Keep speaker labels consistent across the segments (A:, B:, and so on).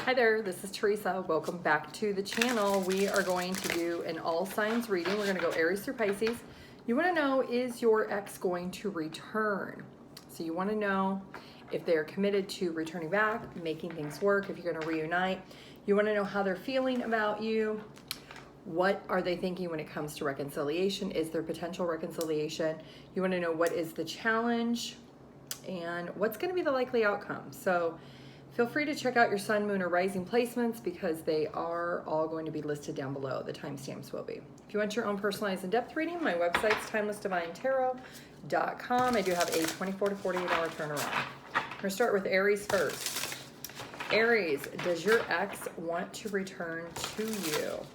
A: Hi there, this is Teresa. Welcome back to the channel. We are going to do an all signs reading. We're going to go Aries through Pisces. You want to know, is your ex going to return? So you want to know if they're committed to returning back, making things work, if you're going to reunite. You want to know how they're feeling about you. What are they thinking when it comes to reconciliation? Is there potential reconciliation? You want to know what is the challenge and what's going to be the likely outcome. So feel free to check out your sun, moon, or rising placements because they are all going to be listed down below. The timestamps will be. If you want your own personalized in-depth reading, my website's TimelessDivineTarot.com. I do have a 24 to 48 hour turnaround. We're going to start with Aries first. Aries, does your ex want to return to you?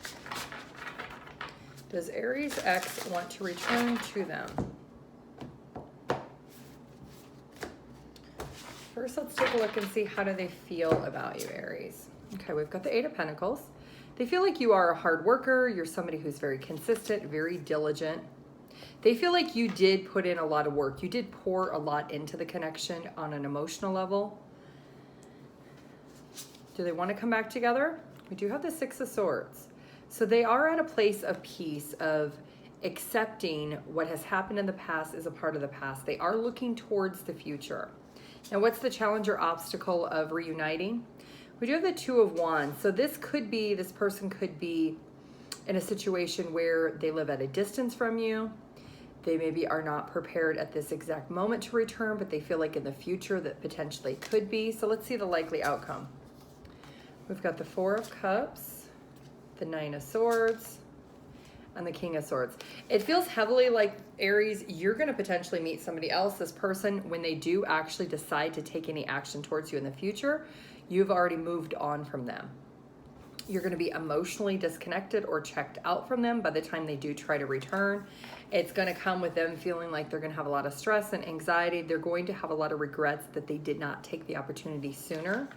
A: Does Aries' ex want to return to them? First, let's take a look and see how do they feel about you, Aries. Okay, we've got the Eight of Pentacles. They feel like you are a hard worker. You're somebody who's very consistent, very diligent. They feel like you did put in a lot of work. You did pour a lot into the connection on an emotional level. Do they want to come back together? We do have the Six of Swords. So they are at a place of peace, of accepting what has happened in the past is a part of the past. They are looking towards the future. Now, what's the challenge or obstacle of reuniting? We do have the Two of Wands. So this person could be in a situation where they live at a distance from you. They maybe are not prepared at this exact moment to return, but they feel like in the future that potentially could be. So let's see the likely outcome. We've got the Four of Cups, the Nine of Swords, and the King of Swords. It feels heavily like, Aries, you're going to potentially meet somebody else. This person, when they do actually decide to take any action towards you in the future, you've already moved on from them. You're going to be emotionally disconnected or checked out from them by the time they do try to return. It's going to come with them feeling like they're going to have a lot of stress and anxiety. They're going to have a lot of regrets that they did not take the opportunity sooner.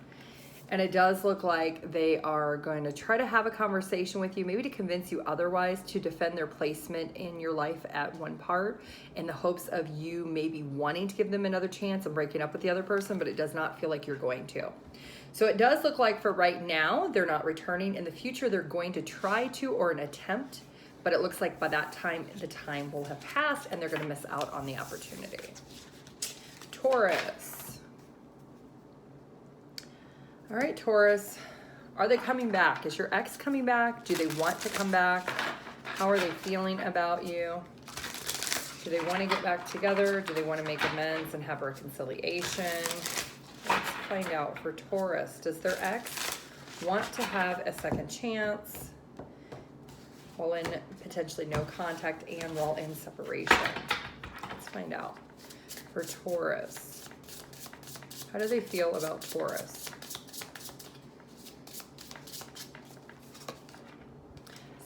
A: And it does look like they are going to try to have a conversation with you, maybe to convince you otherwise, to defend their placement in your life at one part in the hopes of you maybe wanting to give them another chance and breaking up with the other person, but it does not feel like you're going to. So it does look like for right now, they're not returning. In the future, they're going to try to or an attempt, but it looks like by that time, the time will have passed and they're going to miss out on the opportunity. Taurus. All right, Taurus, are they coming back? Is your ex coming back? Do they want to come back? How are they feeling about you? Do they want to get back together? Do they want to make amends and have reconciliation? Let's find out for Taurus. Does their ex want to have a second chance while in potentially no contact and while in separation? Let's find out for Taurus. How do they feel about Taurus?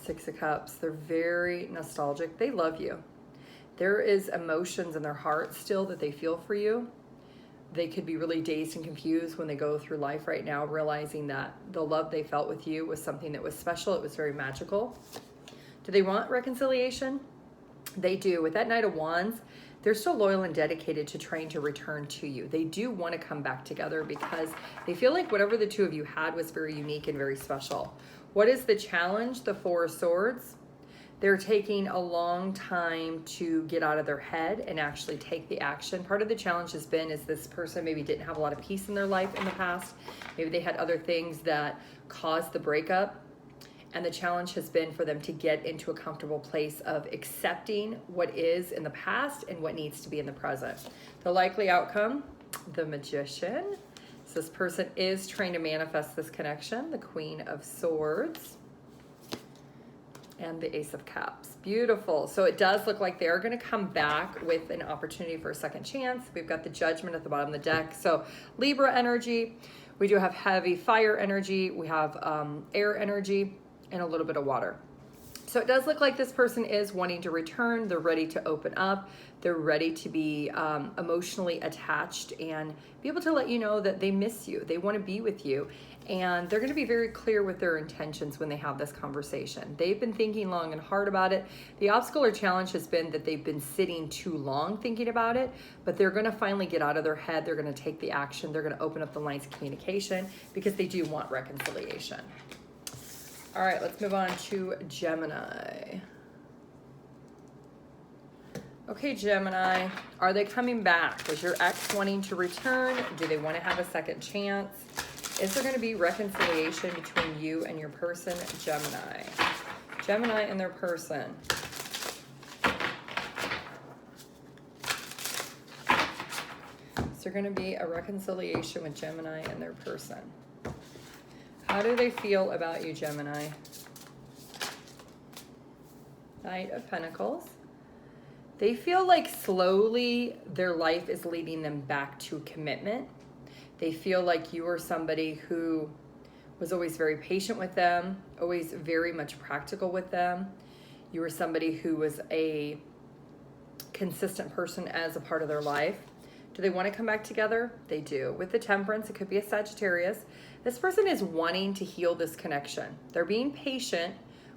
A: Six of Cups. They're very nostalgic. They love you. There is emotions in their heart still that they feel for you. They could be really dazed and confused when they go through life right now, realizing that the love they felt with you was something that was special. It was very magical. Do they want reconciliation? They do. With that Knight of Wands, they're still loyal and dedicated to trying to return to you. They do want to come back together because they feel like whatever the two of you had was very unique and very special. What is the challenge? The Four of Swords. They're taking a long time to get out of their head and actually take the action. Part of the challenge has been is this person maybe didn't have a lot of peace in their life in the past. Maybe they had other things that caused the breakup. And the challenge has been for them to get into a comfortable place of accepting what is in the past and what needs to be in the present. The likely outcome, the Magician. So this person is trying to manifest this connection, the Queen of Swords and the Ace of Cups. Beautiful. So it does look like they're going to come back with an opportunity for a second chance. We've got the Judgment at the bottom of the deck. So Libra energy. We do have heavy fire energy. We have air energy and a little bit of water. So it does look like this person is wanting to return. They're ready to open up. They're ready to be emotionally attached and be able to let you know that they miss you. They want to be with you. And they're going to be very clear with their intentions when they have this conversation. They've been thinking long and hard about it. The obstacle or challenge has been that they've been sitting too long thinking about it, but they're going to finally get out of their head. They're going to take the action. They're going to open up the lines of communication because they do want reconciliation. All right, let's move on to Gemini. Okay, Gemini, are they coming back? Is your ex wanting to return? Do they want to have a second chance? Is there going to be reconciliation between you and your person, Gemini? Gemini and their person. Is there going to be a reconciliation with Gemini and their person? How do they feel about you, Gemini? Knight of Pentacles. They feel like slowly their life is leading them back to commitment. They feel like you are somebody who was always very patient with them, always very much practical with them. You were somebody who was a consistent person as a part of their life. Do they want to come back together? They do. With the Temperance, it could be a Sagittarius. This person is wanting to heal this connection. They're being patient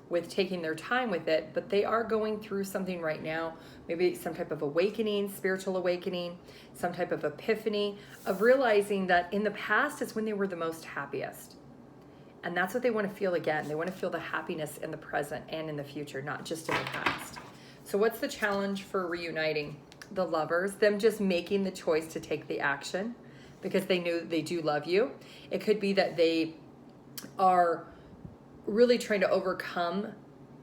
A: with taking their time with it, but they are going through something right now, maybe some type of awakening, spiritual awakening, some type of epiphany of realizing that in the past is when they were the most happiest. And that's what they want to feel again. They want to feel the happiness in the present and in the future, not just in the past. So what's the challenge for reuniting? The Lovers, them just making the choice to take the action because they knew they do love you. It could be that they are really trying to overcome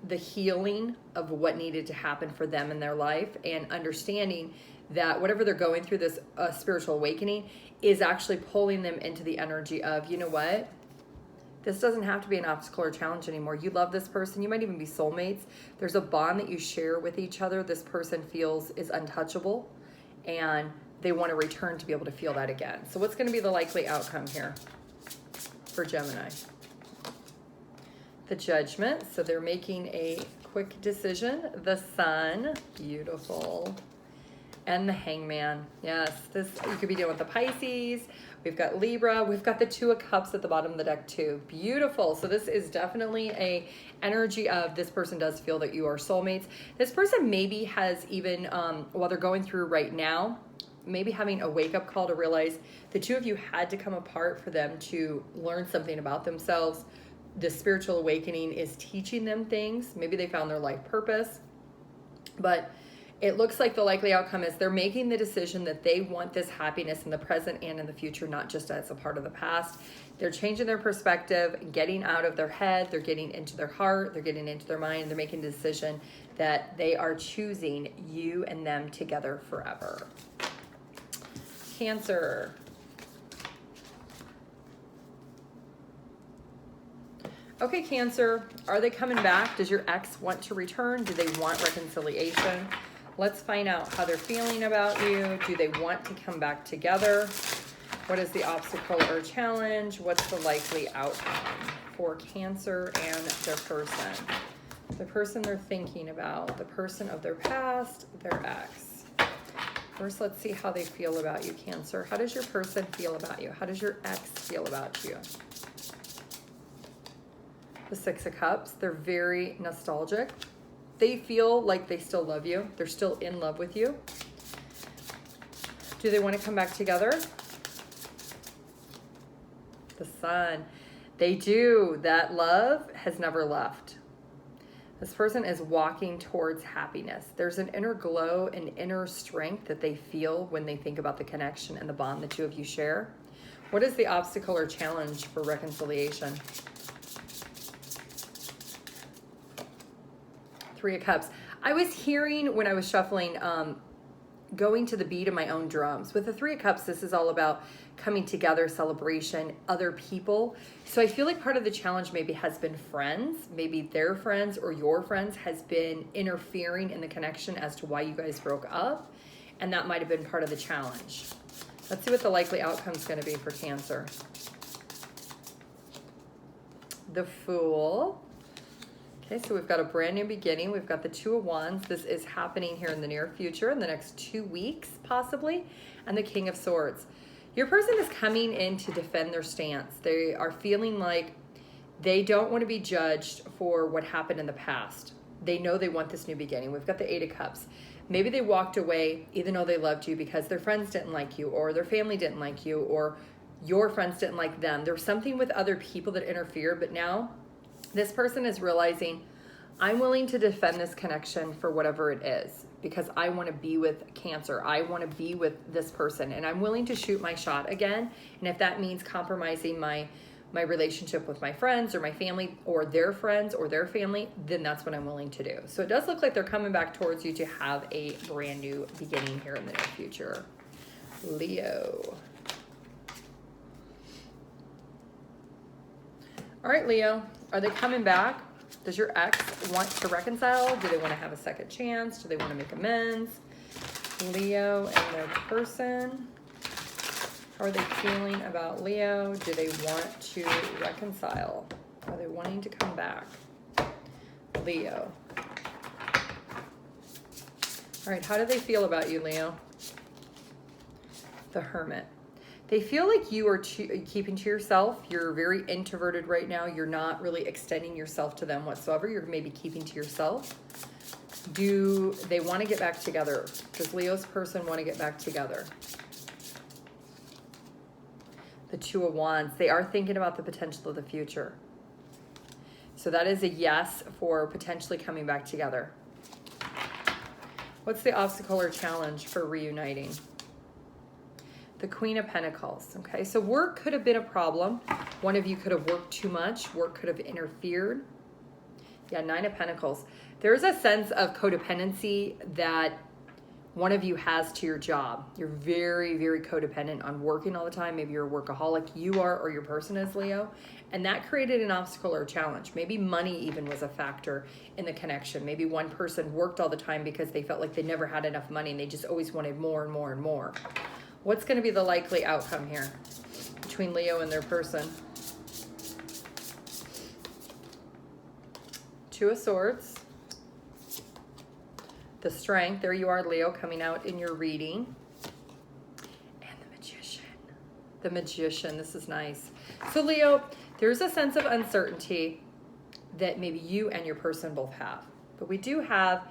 A: the healing of what needed to happen for them in their life and understanding that whatever they're going through, this spiritual awakening is actually pulling them into the energy of, you know what? This doesn't have to be an obstacle or challenge anymore. You love this person. You might even be soulmates. There's a bond that you share with each other. This person feels is untouchable and they want to return to be able to feel that again. So what's going to be the likely outcome here for Gemini? The Judgment. So they're making a quick decision. The Sun. Beautiful. And the Hangman. Yes, this you could be dealing with the Pisces. We've got Libra. We've got the Two of Cups at the bottom of the deck too. Beautiful. So this is definitely a energy of this person does feel that you are soulmates. This person maybe has even, while they're going through right now, maybe having a wake-up call to realize the two of you had to come apart for them to learn something about themselves. The spiritual awakening is teaching them things. Maybe they found their life purpose. But it looks like the likely outcome is they're making the decision that they want this happiness in the present and in the future, not just as a part of the past. They're changing their perspective, getting out of their head. They're getting into their heart. They're getting into their mind. They're making a decision that they are choosing you and them together forever. Cancer. Okay, Cancer, are they coming back? Does your ex want to return? Do they want reconciliation? Let's find out how they're feeling about you. Do they want to come back together? What is the obstacle or challenge? What's the likely outcome for Cancer and their person? The person they're thinking about, the person of their past, their ex. First, let's see how they feel about you, Cancer. How does your person feel about you? How does your ex feel about you? The Six of Cups, they're very nostalgic. They feel like they still love you. They're still in love with you. Do they want to come back together? The Sun. They do. That love has never left. This person is walking towards happiness. There's an inner glow and inner strength that they feel when they think about the connection and the bond the two of you share. What is the obstacle or challenge for reconciliation? Three of Cups. I was hearing when I was shuffling, going to the beat of my own drums. With the Three of Cups, this is all about coming together, celebration, other people. So I feel like part of the challenge maybe has been friends, maybe their friends or your friends has been interfering in the connection as to why you guys broke up. And that might have been part of the challenge. Let's see what the likely outcome is going to be for Cancer. The Fool. Okay, so we've got a brand new beginning. We've got the Two of Wands. This is happening here in the near future, in the next 2 weeks, possibly. And the King of Swords. Your person is coming in to defend their stance. They are feeling like they don't want to be judged for what happened in the past. They know they want this new beginning. We've got the Eight of Cups. Maybe they walked away even though they loved you because their friends didn't like you, or their family didn't like you, or your friends didn't like them. There was something with other people that interfered, but now this person is realizing, I'm willing to defend this connection for whatever it is because I want to be with Cancer. I want to be with this person, and I'm willing to shoot my shot again. And if that means compromising my relationship with my friends or my family or their friends or their family, then that's what I'm willing to do. So it does look like they're coming back towards you to have a brand new beginning here in the near future. Leo. All right, Leo, are they coming back? Does your ex want to reconcile? Do they want to have a second chance? Do they want to make amends? Leo and their person. How are they feeling about Leo? Do they want to reconcile? Are they wanting to come back? Leo. All right, how do they feel about you, Leo? The Hermit. They feel like you are keeping to yourself. You're very introverted right now. You're not really extending yourself to them whatsoever. You're maybe keeping to yourself. Do they want to get back together? Does Leo's person want to get back together? The Two of Wands. They are thinking about the potential of the future. So that is a yes for potentially coming back together. What's the obstacle or challenge for reuniting? The Queen of Pentacles. Okay, so work could have been a problem. One of you could have worked too much. Work could have interfered. Yeah, Nine of Pentacles. There's a sense of codependency that one of you has to your job. You're very, very codependent on working all the time. Maybe you're a workaholic. You are, or your person is, Leo. And that created an obstacle or a challenge. Maybe money even was a factor in the connection. Maybe one person worked all the time because they felt like they never had enough money and they just always wanted more and more and more. What's going to be the likely outcome here between Leo and their person? Two of Swords. The Strength. There you are, Leo, coming out in your reading. And the Magician. The Magician. This is nice. So, Leo, there's a sense of uncertainty that maybe you and your person both have. But we do have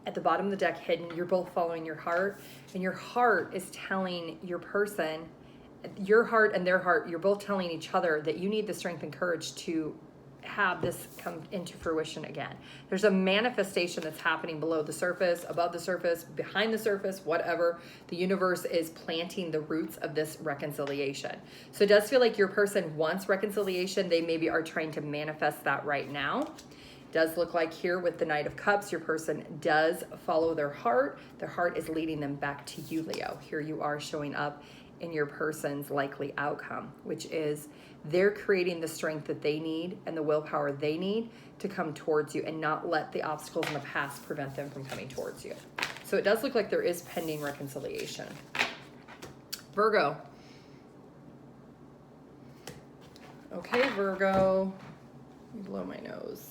A: at the bottom of the deck hidden, you're both following your heart, and your heart is telling your person, your heart and their heart, you're both telling each other that you need the strength and courage to have this come into fruition again. There's a manifestation that's happening below the surface, above the surface, behind the surface, whatever. The universe is planting the roots of this reconciliation. So it does feel like your person wants reconciliation. They maybe are trying to manifest that right now. Does look like here with the Knight of Cups, your person does follow their heart. Their heart is leading them back to you, Leo. Here you are showing up in your person's likely outcome, which is they're creating the strength that they need and the willpower they need to come towards you and not let the obstacles in the past prevent them from coming towards you. So it does look like there is pending reconciliation. Virgo. Okay, Virgo. Let me blow my nose.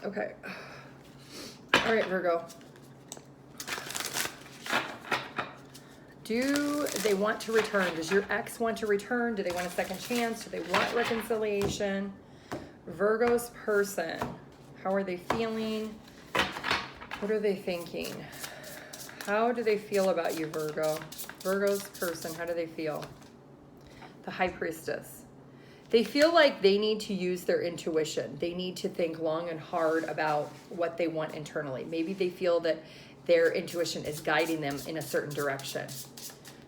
A: Okay. All right, Virgo. Do they want to return? Does your ex want to return? Do they want a second chance? Do they want reconciliation? Virgo's person. How are they feeling? What are they thinking? How do they feel about you, Virgo? Virgo's person, how do they feel? The High Priestess. They feel like they need to use their intuition. They need to think long and hard about what they want internally. Maybe they feel that their intuition is guiding them in a certain direction.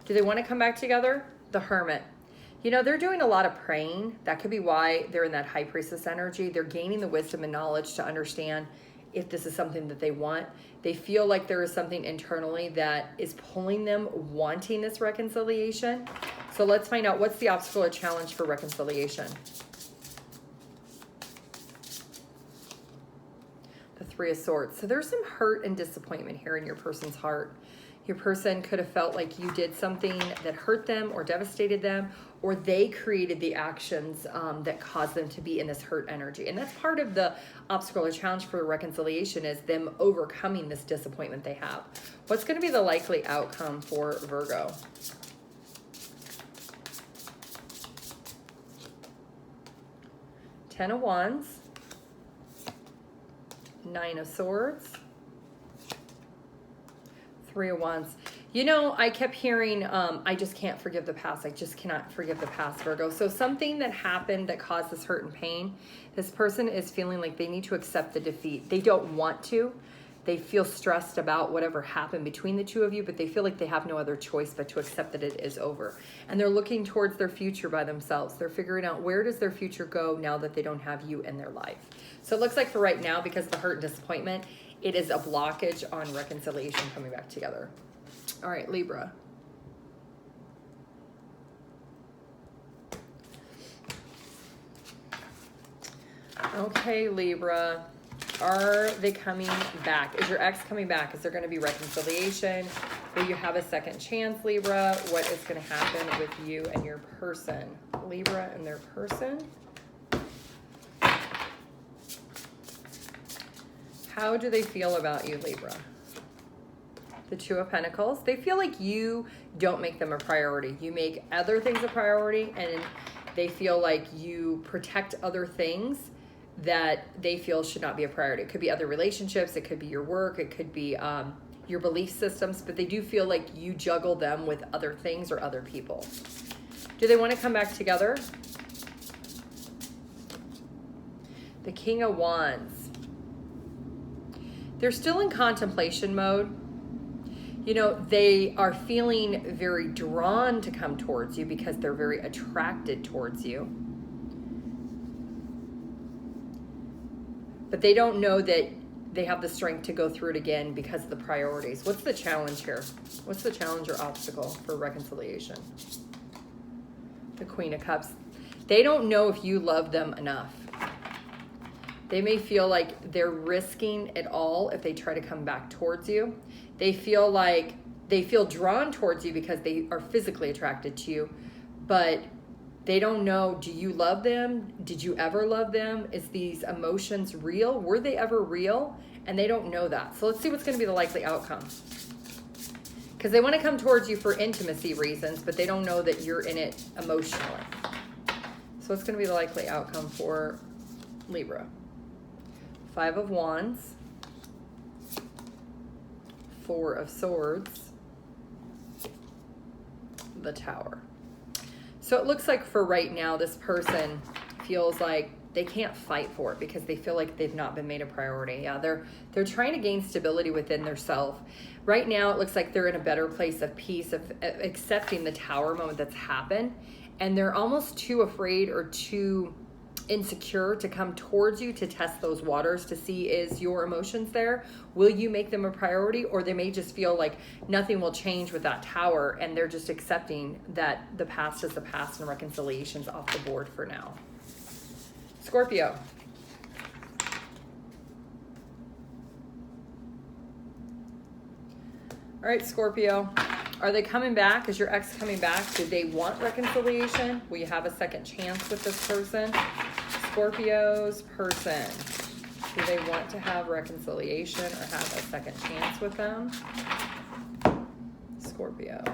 A: Do they want to come back together? The Hermit. You know, they're doing a lot of praying. That could be why they're in that High Priestess energy. They're gaining the wisdom and knowledge to understand if this is something that they want. They feel like there is something internally that is pulling them wanting this reconciliation. So let's find out what's the obstacle or challenge for reconciliation. The Three of Swords. So there's some hurt and disappointment here in your person's heart. Your person could have felt like you did something that hurt them or devastated them, or they created the actions that caused them to be in this hurt energy. And that's part of the obstacle or challenge for reconciliation, is them overcoming this disappointment they have. What's going to be the likely outcome for Virgo? Ten of Wands, Nine of Swords, Three of Wands. You know, I kept hearing, I just can't forgive the past. I just cannot forgive the past, Virgo. So something that happened that caused this hurt and pain, this person is feeling like they need to accept the defeat. They don't want to. They feel stressed about whatever happened between the two of you, but they feel like they have no other choice but to accept that it is over. And they're looking towards their future by themselves. They're figuring out, where does their future go now that they don't have you in their life? So it looks like for right now, because of the hurt and disappointment, it is a blockage on reconciliation coming back together. All right, Libra. Okay, Libra. Are they coming back? Is your ex coming back? Is there going to be reconciliation? Will you have a second chance, Libra? What is going to happen with you and your person? Libra and their person. How do they feel about you, Libra? The Two of Pentacles. They feel like you don't make them a priority. You make other things a priority, and they feel like you protect other things that they feel should not be a priority. It could be other relationships. It could be your work. It could be your belief systems, but they do feel like you juggle them with other things or other people. Do they want to come back together? The King of Wands. They're still in contemplation mode. You know, they are feeling very drawn to come towards you because they're very attracted towards you. But they don't know that they have the strength to go through it again because of the priorities. What's the challenge here? What's the challenge or obstacle for reconciliation? The Queen of Cups. They don't know if you love them enough. They may feel like they're risking it all if they try to come back towards you. They feel like they feel drawn towards you because they are physically attracted to you, but they don't know, do you love them? Did you ever love them? Is these emotions real? Were they ever real? And they don't know that. So let's see what's going to be the likely outcome. Because they want to come towards you for intimacy reasons, but they don't know that you're in it emotionally. So what's going to be the likely outcome for Libra? Five of Wands, Four of Swords, the Tower. So it looks like for right now, this person feels like they can't fight for it because they feel like they've not been made a priority. Yeah, they're trying to gain stability within their self. Right now, it looks like they're in a better place of peace, of accepting the Tower moment that's happened. And they're almost too afraid or too insecure to come towards you to test those waters to see, is your emotions there? Will you make them a priority? Or they may just feel like nothing will change with that Tower, and they're just accepting that the past is the past and reconciliation's off the board for now. Scorpio. All right, Scorpio. Are they coming back? Is your ex coming back? Do they want reconciliation? Will you have a second chance with this person? Scorpio's person. Do they want to have reconciliation or have a second chance with them? Scorpio.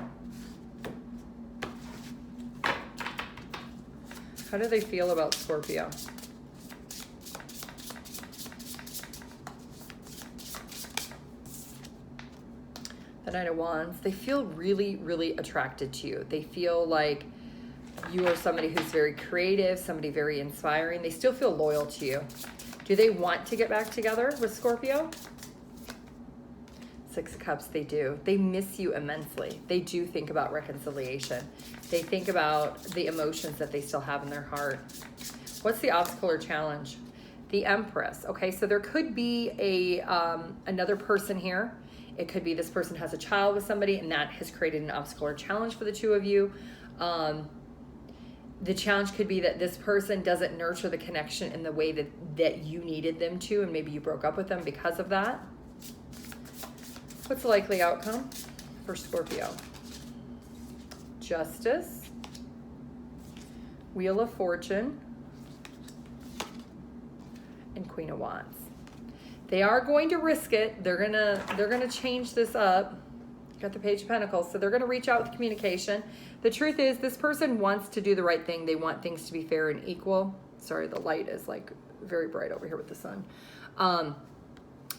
A: How do they feel about Scorpio? The Knight of Wands. They feel really, really attracted to you. They feel like you are somebody who's very creative, somebody very inspiring. They still feel loyal to you. Do they want to get back together with Scorpio? Six of Cups, they do. They miss you immensely. They do think about reconciliation. They think about the emotions that they still have in their heart. What's the obstacle or challenge? The Empress. Okay, so there could be another person here. It could be this person has a child with somebody, and that has created an obstacle or challenge for the two of you. The challenge could be that this person doesn't nurture the connection in the way that you needed them to, and maybe you broke up with them because of that. What's the likely outcome for Scorpio. Justice, Wheel of Fortune, and Queen of Wands. They are going to risk it. They're gonna change this up. Got the Page of Pentacles, so they're gonna reach out with communication. The truth is, this person wants to do the right thing. They want things to be fair and equal. Sorry, the light is like very bright over here with the sun.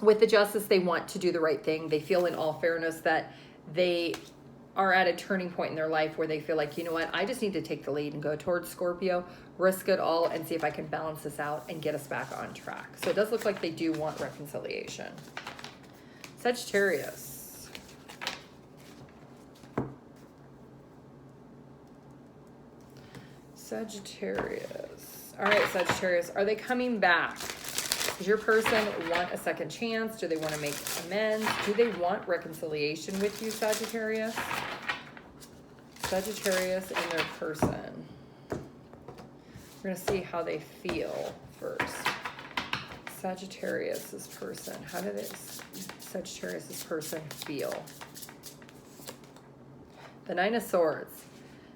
A: With the Justice, they want to do the right thing. They feel in all fairness that they are at a turning point in their life where they feel like, you know what, I just need to take the lead and go towards Scorpio, risk it all, and see if I can balance this out and get us back on track. So it does look like they do want reconciliation. Sagittarius. Sagittarius. All right, Sagittarius, are they coming back? Does your person want a second chance? Do they want to make amends? Do they want reconciliation with you, Sagittarius? Sagittarius and their person. We're going to see how they feel first. Sagittarius's person. How did Sagittarius's person feel? The Nine of Swords.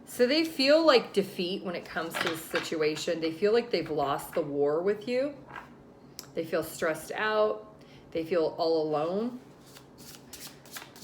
A: So they feel like defeat when it comes to this situation. They feel like they've lost the war with you. They feel stressed out. They feel all alone.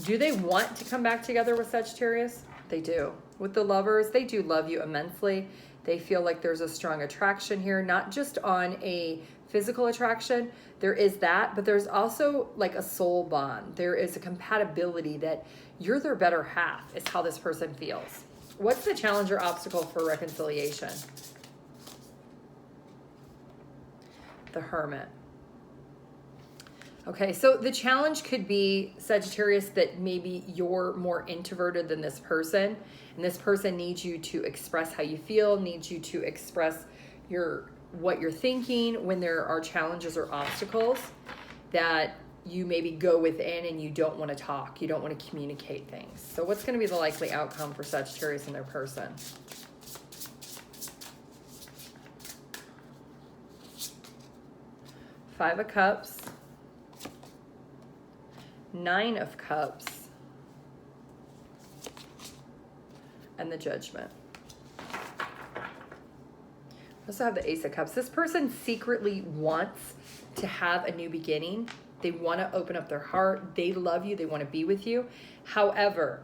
A: Do they want to come back together with Sagittarius? They do. With the Lovers, they do love you immensely. They feel like there's a strong attraction here, not just on a physical attraction. There is that, but there's also like a soul bond. There is a compatibility that you're their better half, is how this person feels. What's the challenge or obstacle for reconciliation? The Hermit. Okay, so the challenge could be, Sagittarius, that maybe you're more introverted than this person, and this person needs you to express how you feel, needs you to express what you're thinking when there are challenges or obstacles that you maybe go within and you don't want to talk, you don't want to communicate things. So what's going to be the likely outcome for Sagittarius and their person? Five of Cups, Nine of Cups, and the Judgment. We also have the Ace of Cups. This person secretly wants to have a new beginning. They want to open up their heart. They love you. They want to be with you. However,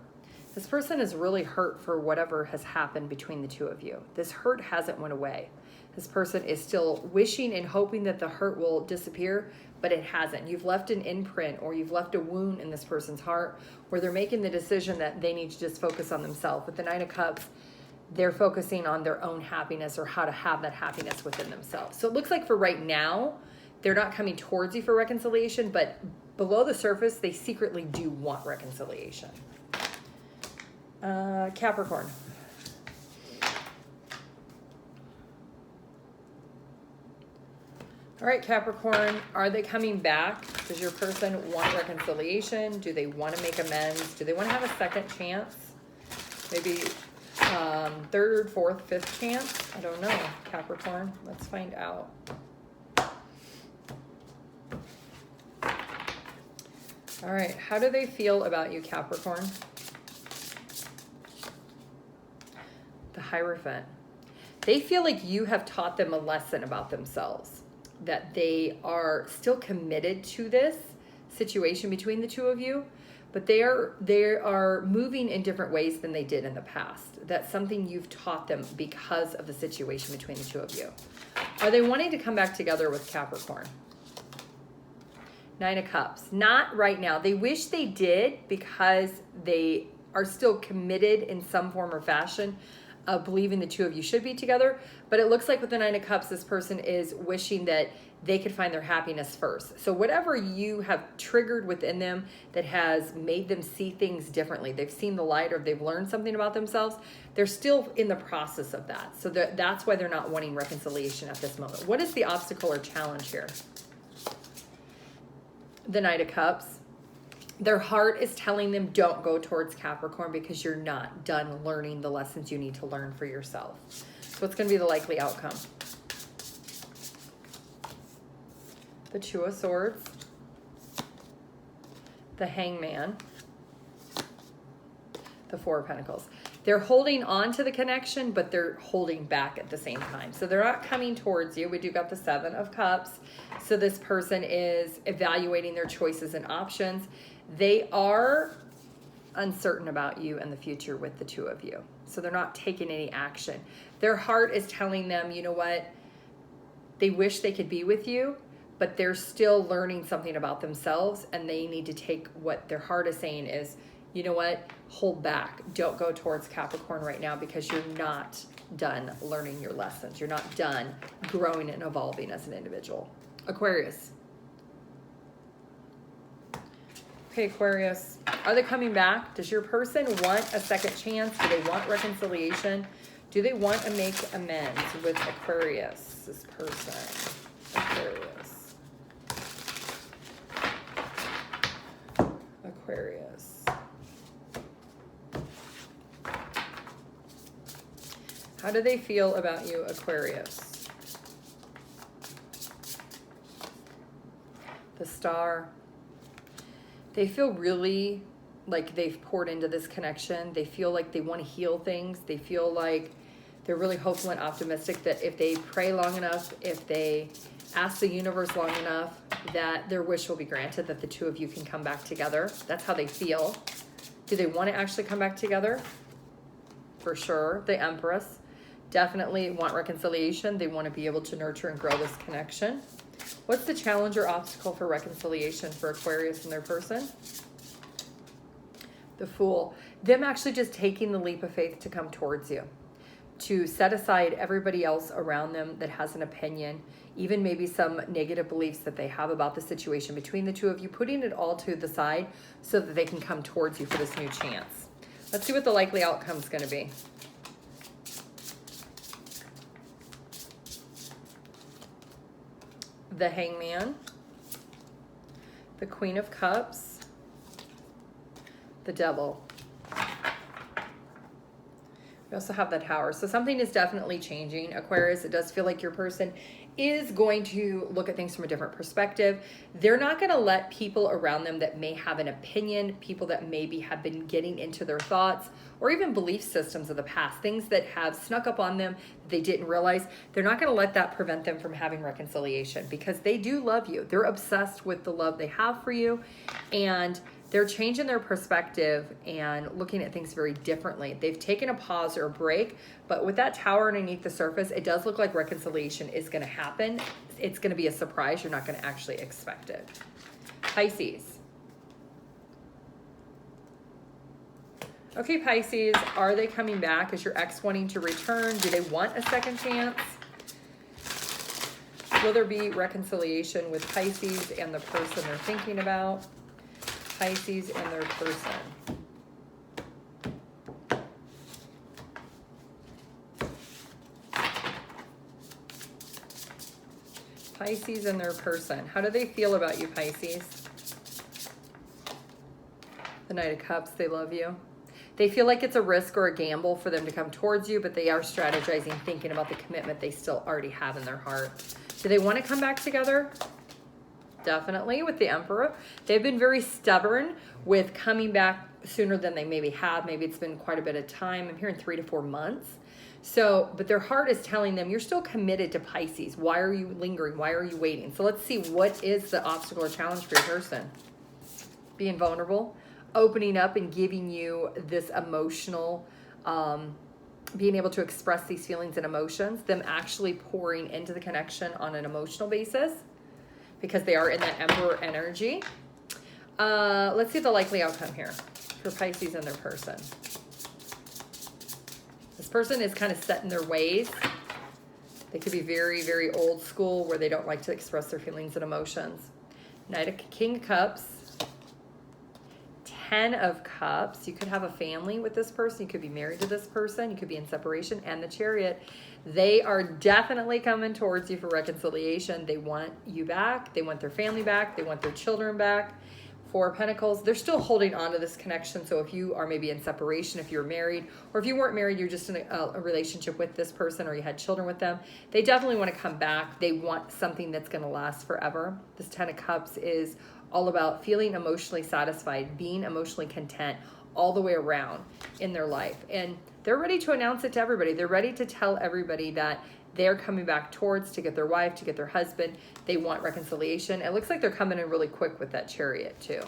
A: this person is really hurt for whatever has happened between the two of you. This hurt hasn't went away. This person is still wishing and hoping that the hurt will disappear, but it hasn't. You've left an imprint, or you've left a wound in this person's heart where they're making the decision that they need to just focus on themselves. With the Nine of Cups, they're focusing on their own happiness, or how to have that happiness within themselves. So it looks like for right now, they're not coming towards you for reconciliation, but below the surface, they secretly do want reconciliation. Capricorn. All right, Capricorn, are they coming back? Does your person want reconciliation? Do they want to make amends? Do they want to have a second chance? Maybe third, fourth, fifth chance? I don't know, Capricorn. Let's find out. All right, how do they feel about you, Capricorn? The Hierophant. They feel like you have taught them a lesson about themselves, that they are still committed to this situation between the two of you, but they are moving in different ways than they did in the past. That's something you've taught them because of the situation between the two of you. Are they wanting to come back together with Capricorn? Nine of Cups. Not right now. They wish they did, because they are still committed in some form or fashion of believing the two of you should be together. But it looks like with the Nine of Cups, this person is wishing that they could find their happiness first. So whatever you have triggered within them that has made them see things differently, they've seen the light, or they've learned something about themselves, they're still in the process of that. So that's why they're not wanting reconciliation at this moment. What is the obstacle or challenge here? The Knight of Cups. Their heart is telling them, don't go towards Capricorn, because you're not done learning the lessons you need to learn for yourself. So what's going to be the likely outcome? The Two of Swords, the Hangman, The Four of Pentacles. They're holding on to the connection, but they're holding back at the same time. So they're not coming towards you. We do got the Seven of Cups. So this person is evaluating their choices and options. They are uncertain about you and the future with the two of you. So they're not taking any action. Their heart is telling them, you know what? They wish they could be with you, but they're still learning something about themselves, and they need to take what their heart is saying is, you know what? Hold back. Don't go towards Capricorn right now because you're not done learning your lessons. You're not done growing and evolving as an individual. Aquarius. Okay, Aquarius. Are they coming back? Does your person want a second chance? Do they want reconciliation? Do they want to make amends with Aquarius, this person? Aquarius. Aquarius. How do they feel about you, Aquarius? The Star. They feel really like they've poured into this connection. They feel like they want to heal things. They feel like they're really hopeful and optimistic that if they pray long enough, if they ask the universe long enough, that their wish will be granted, that the two of you can come back together. That's how they feel. Do they want to actually come back together? For sure. The Empress. Definitely want reconciliation. They want to be able to nurture and grow this connection. What's the challenge or obstacle for reconciliation for Aquarius and their person? The Fool. Them actually just taking the leap of faith to come towards you. To set aside everybody else around them that has an opinion, even maybe some negative beliefs that they have about the situation between the two of you, putting it all to the side so that they can come towards you for this new chance. Let's see what the likely outcome is going to be. The Hangman, the Queen of Cups, the Devil. We also have the Tower. So something is definitely changing, Aquarius. It does feel like your person is going to look at things from a different perspective. They're not going to let people around them that may have an opinion, people that maybe have been getting into their thoughts, or even belief systems of the past, things that have snuck up on them that they didn't realize. They're not going to let that prevent them from having reconciliation because they do love you. They're obsessed with the love they have for you, and they're changing their perspective and looking at things very differently. They've taken a pause or a break, but with that Tower underneath the surface, it does look like reconciliation is going to happen. It's going to be a surprise. You're not going to actually expect it. Pisces. Okay, Pisces, are they coming back? Is your ex wanting to return? Do they want a second chance? Will there be reconciliation with Pisces and the person they're thinking about? Pisces and their person. Pisces and their person. How do they feel about you, Pisces? The Knight of Cups, they love you. They feel like it's a risk or a gamble for them to come towards you, but they are strategizing, thinking about the commitment they still already have in their heart. Do they want to come back together? Definitely, with the Emperor. They've been very stubborn with coming back sooner than they maybe have. Maybe it's been quite a bit of time. I'm hearing 3 to 4 months. So, but their heart is telling them, you're still committed to Pisces. Why are you lingering? Why are you waiting? So let's see, what is the obstacle or challenge for your person? Being vulnerable, opening up and giving you this emotional, being able to express these feelings and emotions, them actually pouring into the connection on an emotional basis because they are in that Emperor energy. Let's see the likely outcome here for Pisces and their person. This person is kind of set in their ways. They could be very, very old school where they don't like to express their feelings and emotions. King of Cups. 10 of Cups. You could have a family with this person. You could be married to this person. You could be in separation. And the Chariot. They are definitely coming towards you for reconciliation. They want you back. They want their family back. They want their children back. 4 of Pentacles. They're still holding on to this connection. So if you are maybe in separation, if you're married, or if you weren't married, you're just in a relationship with this person or you had children with them, they definitely want to come back. They want something that's going to last forever. This 10 of Cups is all about feeling emotionally satisfied, being emotionally content, all the way around in their life. And they're ready to announce it to everybody. They're ready to tell everybody that they're coming back towards to get their wife, to get their husband. They want reconciliation. It looks like they're coming in really quick with that Chariot too.